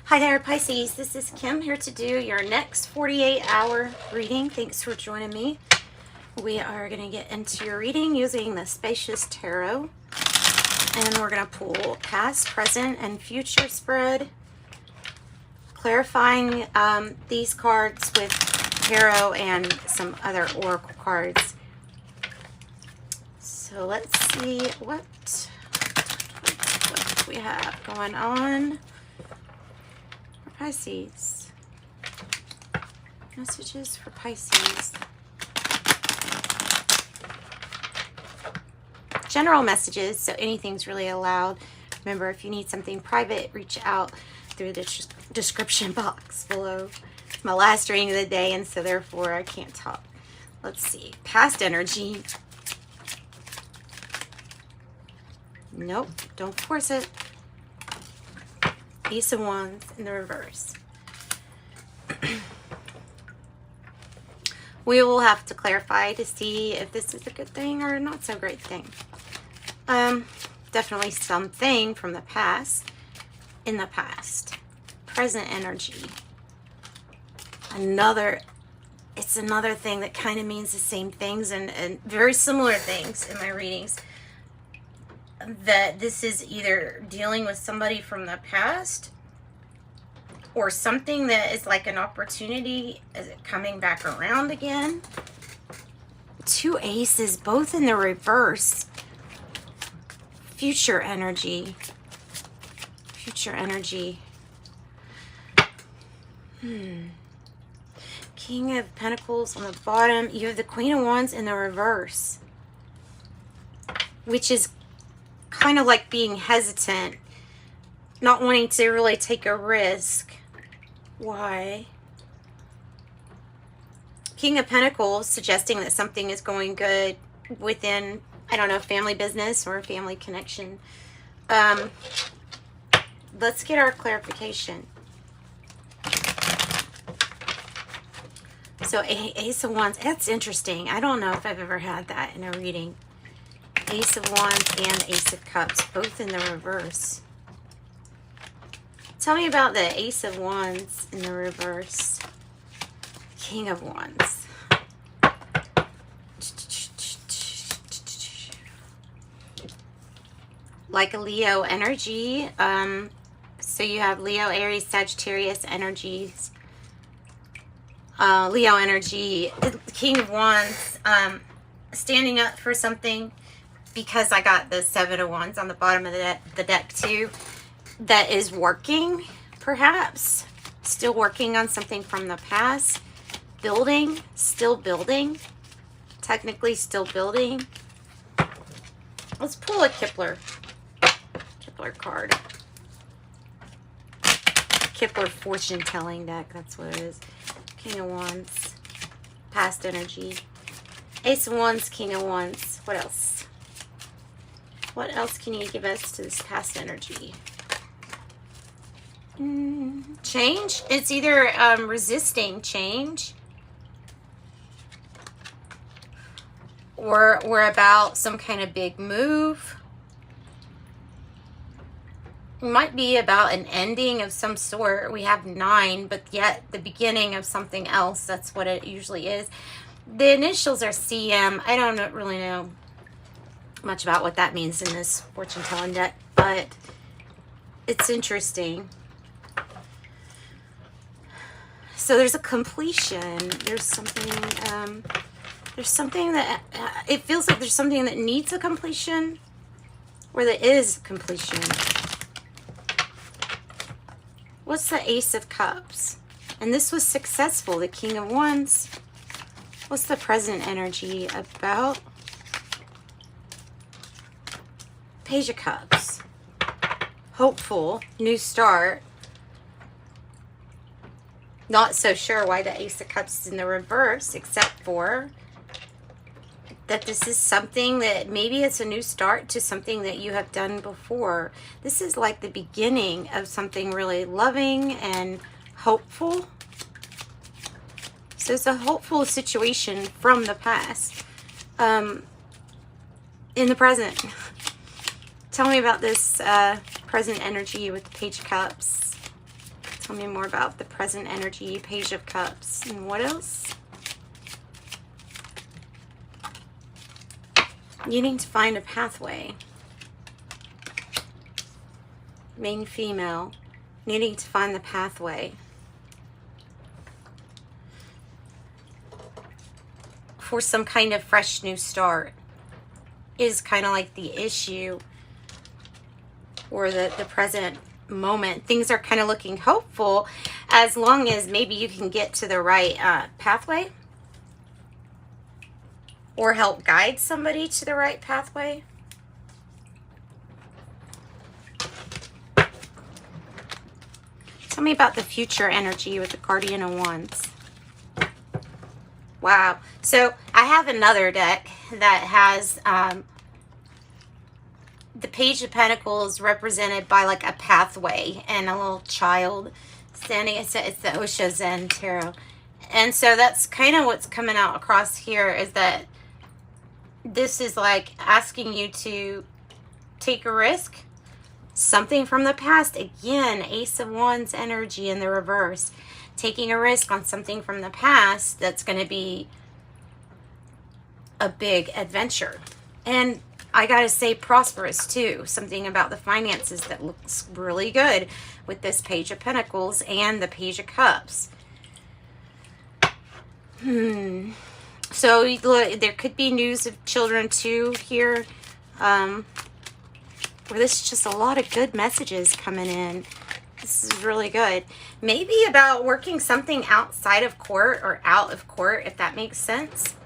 Hi there, Pisces. This is Kim here to do your next 48-hour reading. Thanks for joining me. We are going to get into your reading using the Surrealist Tarot. And we're going to pull past, present, and future spread. Clarifying these cards with tarot and some other oracle cards. So let's see what we have going on. Pisces. Messages for Pisces. General messages, so anything's really allowed. Remember, if you need something private, reach out through the description box below. It's my last reading of the day, and so therefore I can't talk. Let's see. Past energy. Nope, don't force it. Ace of Wands in the reverse. We will have to clarify to see if this is a good thing or not so great thing. Definitely something from the past. In the past. Present energy. It's another thing that kind of means the same things and very similar things in my readings. That this is either dealing with somebody from the past or something that is like an opportunity. Is it coming back around again? Two aces, both in the reverse. Future energy. Future energy. King of Pentacles on the bottom. You have the Queen of Wands in the reverse, which is kind of like being hesitant, not wanting to really take a risk. Why? King of Pentacles suggesting that something is going good within, I don't know, family business or family connection. Let's get our clarification. So Ace of Wands, that's interesting. I don't know if I've ever had that in a reading. Ace of Wands and Ace of Cups, both in the reverse. Tell me about the Ace of Wands in the reverse. King of Wands. Like a Leo energy. So you have Leo, Aries, Sagittarius energies. Leo energy. King of Wands. Standing up for something. Because I got the Seven of Wands on the bottom of the deck too. That is working, perhaps. Still working on something from the past. Building, still building. Technically still building. Let's pull a Kepler card. Kepler fortune telling deck, that's what it is. King of Wands. Past energy. Ace of Wands, King of Wands. What else? What else can you give us to this past energy? Change. It's either resisting change or we're about some kind of big move. It might be about an ending of some sort. We have 9, but yet the beginning of something else. That's what it usually is. The initials are CM. I don't really know much about what that means in this fortune telling deck, but it's interesting. So there's a completion. There's something that it feels like there's something that needs a completion, or there is completion. What's the Ace of Cups? And this was successful. The King of Wands. What's the present energy about? Page of Cups. Hopeful. New start. Not so sure why the Ace of Cups is in the reverse, except for that this is something that maybe it's a new start to something that you have done before. This is like the beginning of something really loving and hopeful. So it's a hopeful situation from the past. In the present. Tell me about this present energy with the Page of Cups. Tell me more about the present energy, Page of Cups. And what else? Needing to find a pathway. Main female. Needing to find the pathway. For some kind of fresh new start is kind of like the issue, or the present moment. Things are kind of looking hopeful as long as maybe you can get to the right pathway, or help guide somebody to the right pathway. Tell me about the future energy with the Guardian of Wands. Wow. So I have another deck that has the Page of Pentacles represented by like a pathway and a little child standing. It's the Osho Zen Tarot. And so that's kind of what's coming out across here, is that this is like asking you to take a risk. Something from the past. Again, Ace of Wands energy in the reverse. Taking a risk on something from the past that's going to be a big adventure. And I got to say prosperous too. Something about the finances that looks really good with this Page of Pentacles and the Page of Cups. So there could be news of children too here. Where this is just a lot of good messages coming in. This is really good. Maybe about working something outside of court or out of court, if that makes sense.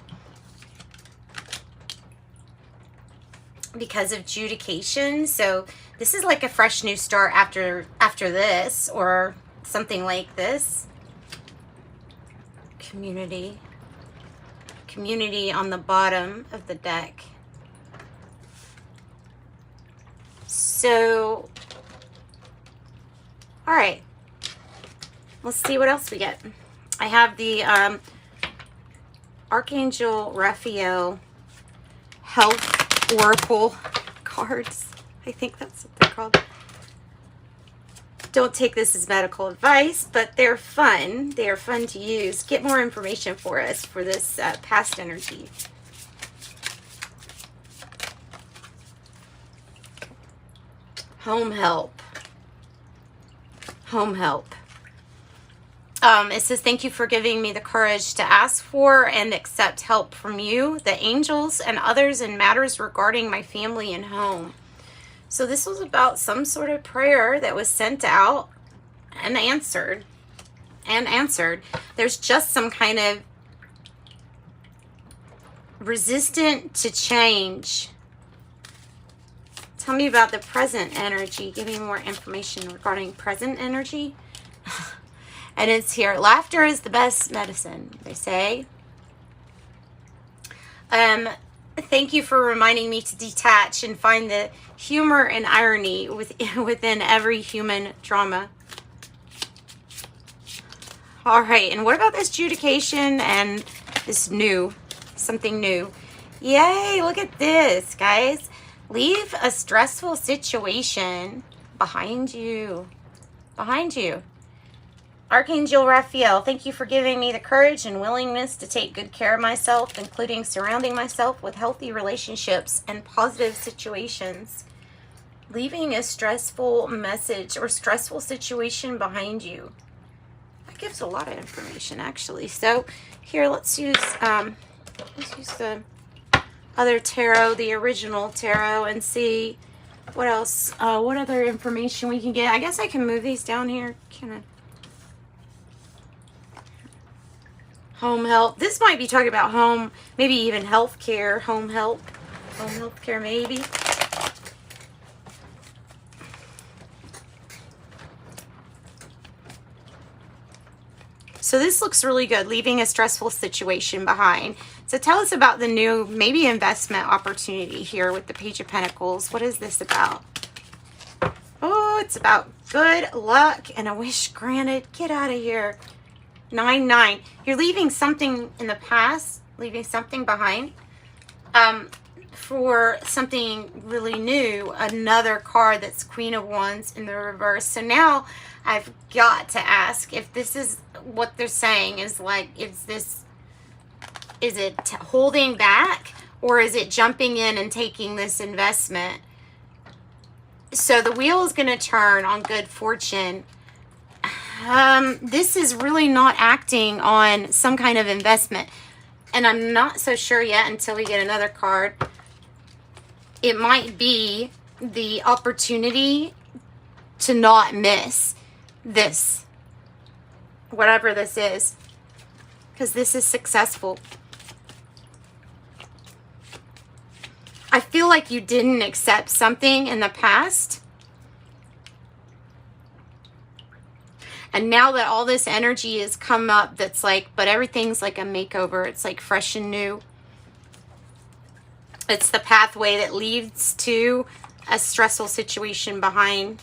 Because of adjudication. So this is like a fresh new start after this, or something like this. Community on the bottom of the deck. So, all right, let's see what else we get. I have the Archangel Raphael Health Oracle cards. I think that's what they're called. Don't take this as medical advice, but they're fun. They are fun to use. Get more information for us for this past energy. Home help. Home help. It says, thank you for giving me the courage to ask for and accept help from you, the angels, and others in matters regarding my family and home. So this was about some sort of prayer that was sent out and answered. There's just some kind of resistant to change. Tell me about the present energy. Give me more information regarding present energy. And it's here. Laughter is the best medicine, they say. Thank you for reminding me to detach and find the humor and irony within every human drama. All right, and what about this adjudication and this new, something new? Yay, look at this, guys. Leave a stressful situation behind you. Behind you. Archangel Raphael, thank you for giving me the courage and willingness to take good care of myself, including surrounding myself with healthy relationships and positive situations. Leaving a stressful message or stressful situation behind you. That gives a lot of information, actually. So here, let's use the other tarot, the original tarot, and see what else, what other information we can get. I guess I can move these down here. Can I? Home help. This might be talking about home, maybe even healthcare, home help, home healthcare maybe. So this looks really good, leaving a stressful situation behind. So tell us about the new, maybe investment opportunity here with the Page of Pentacles. What is this about? Oh, it's about good luck and a wish granted. Get out of here. 9-9. You're leaving something in the past, leaving something behind. for something really new, another card that's Queen of Wands in the reverse. So now I've got to ask if this is what they're saying is like, is it holding back, or is it jumping in and taking this investment? So the wheel is going to turn on good fortune. This is really not acting on some kind of investment. And I'm not so sure yet until we get another card. It might be the opportunity to not miss this, whatever this is, because this is successful. I feel like you didn't accept something in the past. And now that all this energy has come up, that's like, but everything's like a makeover. It's like fresh and new. It's the pathway that leads to a stressful situation behind.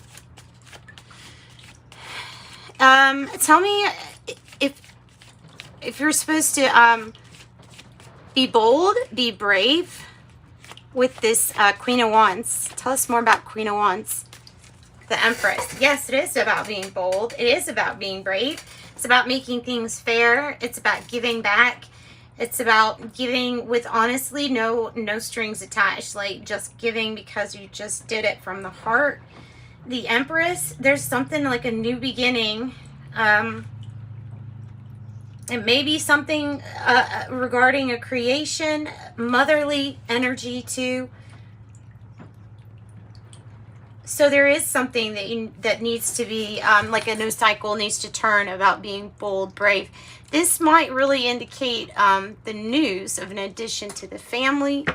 Tell me if you're supposed to be bold, be brave with this Queen of Wands. Tell us more about Queen of Wands. The Empress. Yes, it is about being bold. It is about being brave. It's about making things fair. It's about giving back. It's about giving with honestly no strings attached. Like just giving because you just did it from the heart. The Empress, there's something like a new beginning. It may be something regarding a creation, motherly energy too. So there is something that needs to be, like a new cycle needs to turn about being bold, brave. This might really indicate the news of an addition to the family.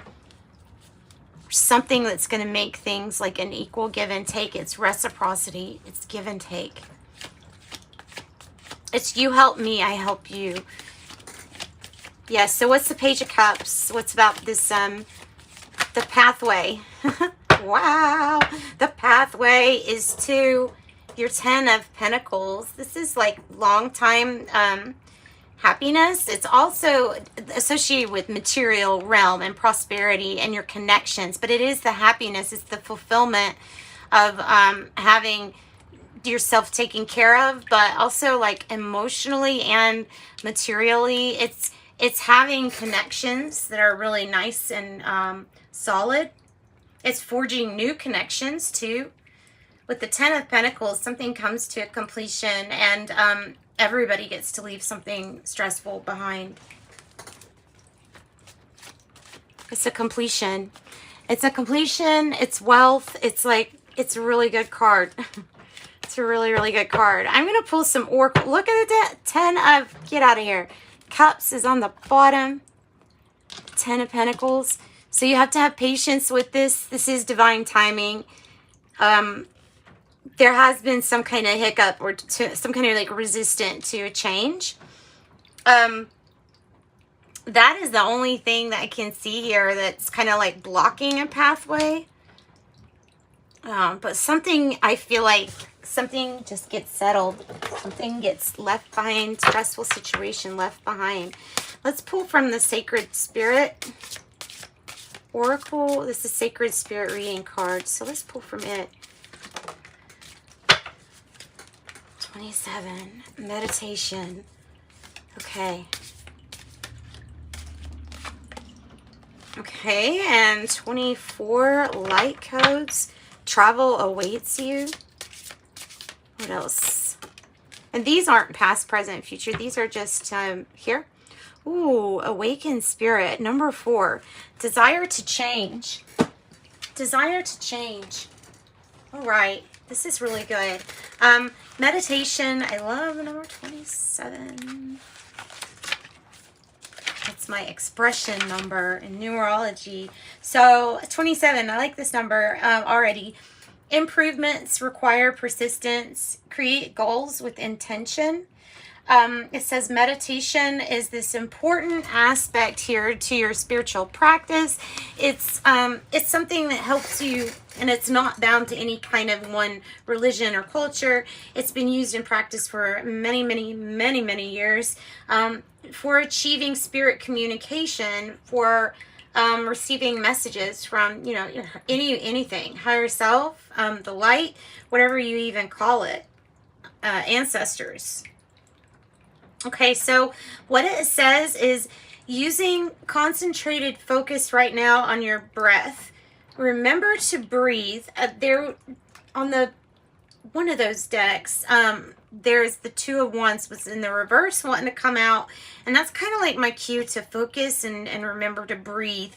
Something that's going to make things like an equal give and take. It's reciprocity. It's give and take. It's you help me, I help you. Yes, so what's the Page of Cups? What's about this, the pathway? Wow, the pathway is to your 10 of Pentacles. This is like long time happiness. It's also associated with material realm and prosperity and your connections, but it is the happiness. It's the fulfillment of having yourself taken care of, but also like emotionally and materially. It's having connections that are really nice and solid. It's forging new connections too. With the 10 of Pentacles, something comes to a completion and everybody gets to leave something stressful behind. It's a completion. It's a completion. It's wealth. It's like, it's a really good card. It's a really, really good card. I'm going to pull some Oracle. Look at the 10 of, get out of here. Cups is on the bottom. 10 of Pentacles. So you have to have patience with this. This is divine timing. There has been some kind of hiccup or some kind of like resistant to a change. That is the only thing that I can see here that's kind of like blocking a pathway. But something, I feel like something just gets settled. Something gets left behind. Stressful situation left behind. Let's pull from the Sacred Spirit Oracle. This is Sacred Spirit reading card. So let's pull from it. 27. Meditation. Okay. Okay, and 24. Light codes. Travel awaits you. What else? And these aren't past, present, future. These are just here. Ooh, awakened spirit. Number 4. Desire to change. Desire to change. All right. This is really good. Meditation. I love the number 27. That's my expression number in numerology. So 27. I like this number already. Improvements require persistence. Create goals with intention. It says meditation is this important aspect here to your spiritual practice. It's something that helps you, and it's not bound to any kind of one religion or culture. It's been used in practice for many years for achieving spirit communication, for receiving messages from, you know, anything, higher self, the light, whatever you even call it, ancestors. Okay, so what it says is using concentrated focus right now on your breath. Remember to breathe. There on the one of those decks, there's the Two of Wands was in the reverse wanting to come out, and that's kind of like my cue to focus and remember to breathe.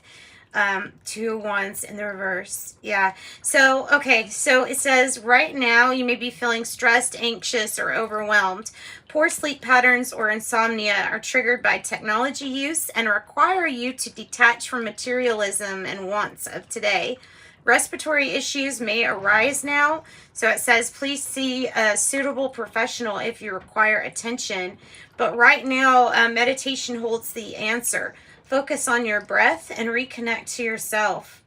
Two of Wands in the reverse. Yeah. So, okay. So it says right now you may be feeling stressed, anxious, or overwhelmed. Poor sleep patterns or insomnia are triggered by technology use and require you to detach from materialism and wants of today. Respiratory issues may arise now. So it says, please see a suitable professional if you require attention. But right now, meditation holds the answer. Focus on your breath and reconnect to yourself.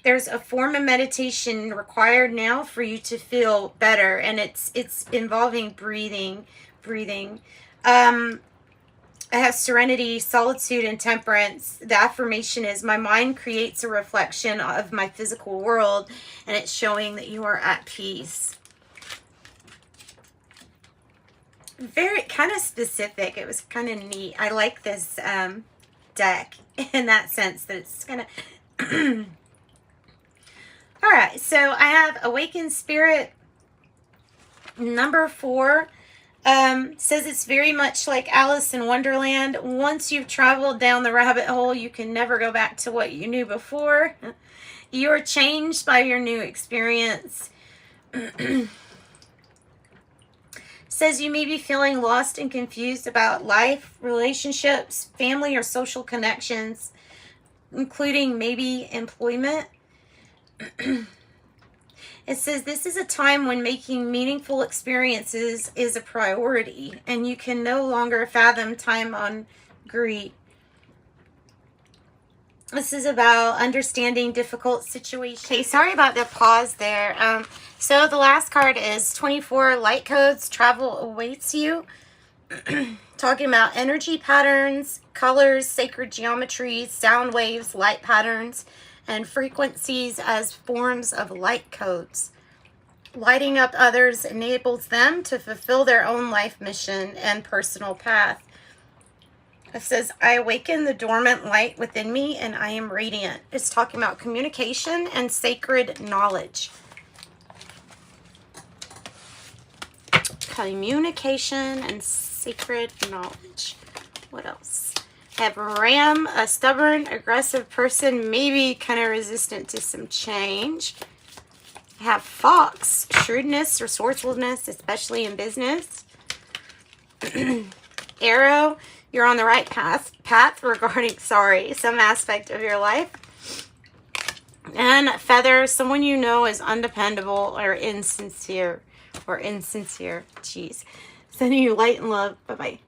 There's a form of meditation required now for you to feel better, and it's involving breathing. I have serenity, solitude, and temperance. The affirmation is, my mind creates a reflection of my physical world, and it's showing that you are at peace. Very kind of specific. It was kind of neat. I like this deck in that sense that it's kind of... All right, so I have Awakened Spirit number 4. Says it's very much like Alice in Wonderland. Once you've traveled down the rabbit hole, you can never go back to what you knew before. You are changed by your new experience. Says you may be feeling lost and confused about life, relationships, family, or social connections, including maybe employment. It says this is a time when making meaningful experiences is a priority, and you can no longer fathom time on greed. This is about understanding difficult situations. Okay, sorry about the pause there. So the last card is 24 light codes. Travel awaits you. Talking about energy patterns, colors, sacred geometries, sound waves, light patterns, and frequencies as forms of light codes. Lighting up others enables them to fulfill their own life mission and personal path. It says, I awaken the dormant light within me and I am radiant. It's talking about communication and sacred knowledge. Communication and sacred knowledge. What else? I have Ram, a stubborn, aggressive person, maybe kind of resistant to some change. I have Fox, shrewdness, resourcefulness, especially in business. Arrow, you're on the right path regarding, some aspect of your life. And Feather, someone you know is undependable or insincere. Jeez. Sending you light and love. Bye-bye.